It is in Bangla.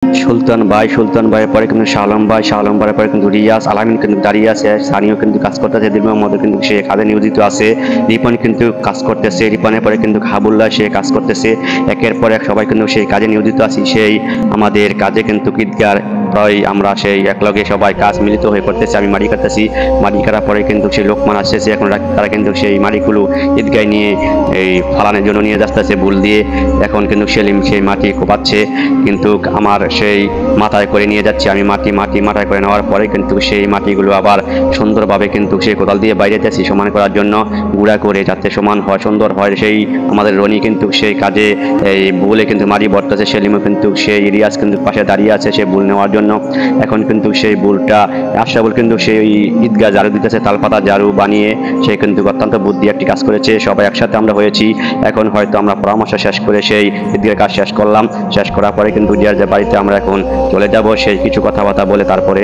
সুলতান ভাইয়ের পরে কিন্তু শাহ আলম ভাইয়ের পরে কিন্তু রিয়াজ আলামিন কিন্তু দাঁড়িয়ে আছে, সানিও কিন্তু কাজ করতেছে, দিল মোহাম্মদ কিন্তু সে কাজে নিয়োজিত আছে, রিপন কিন্তু কাজ করতেছে, রিপনের পরে কিন্তু হাবুল্লাহ সে কাজ করতেছে। একের পর এক সবাই কিন্তু সেই কাজে নিয়োজিত আছি। সেই আমাদের কাজে কিন্তু ঈদগার প্রায় আমরা সেই একলগে সবাই কাজ মিলিত হয়ে করতেছি। আমি মাটি কাটতেছি, মাটি কাটার পরে কিন্তু সেই লোকমান আসতেছে, এখন তারা কিন্তু সেই মাটিগুলো ঈদগায় নিয়ে এই ফালানোর জন্য নিয়ে যাচ্ছে বুল দিয়ে। এখন কিন্তু সেলিম সেই মাটি কোপাচ্ছে, কিন্তু আমার সেই মাথায় করে নিয়ে যাচ্ছে। আমি মাথায় করে নেওয়ার পরে কিন্তু সেই মাটিগুলো আবার সুন্দরভাবে কিন্তু সেই কোদাল দিয়ে বাইরে যাচ্ছি সমান করার জন্য, গুঁড়া করে যাতে সমান হয়, সুন্দর হয়। সেই আমাদের রনি কিন্তু সেই কাজে এই বুলে কিন্তু মাটি ভরতেছে, সেলিমও কিন্তু সেই রিয়াজ কিন্তু পাশে দাঁড়িয়ে আছে সে বুল নেওয়ার জন্য। এখন কিন্তু সেই বুলটা আশরাফুল কিন্তু সেই ঈদগাহ ঝাড়ু দিতেছে, তালপাতা ঝাড়ু বানিয়ে সে কিন্তু অত্যন্ত বুদ্ধি একটি কাজ করেছে। সবাই একসাথে আমরা হয়েছি। এখন হয়তো আমরা পরামর্শ শেষ করে সেই ঈদগাহ কাজ শেষ করলাম। শেষ করার পরে কিন্তু যে বাড়িতে আমরা এখন চলে যাব, সেই কিছু কথাবার্তা বলে তারপরে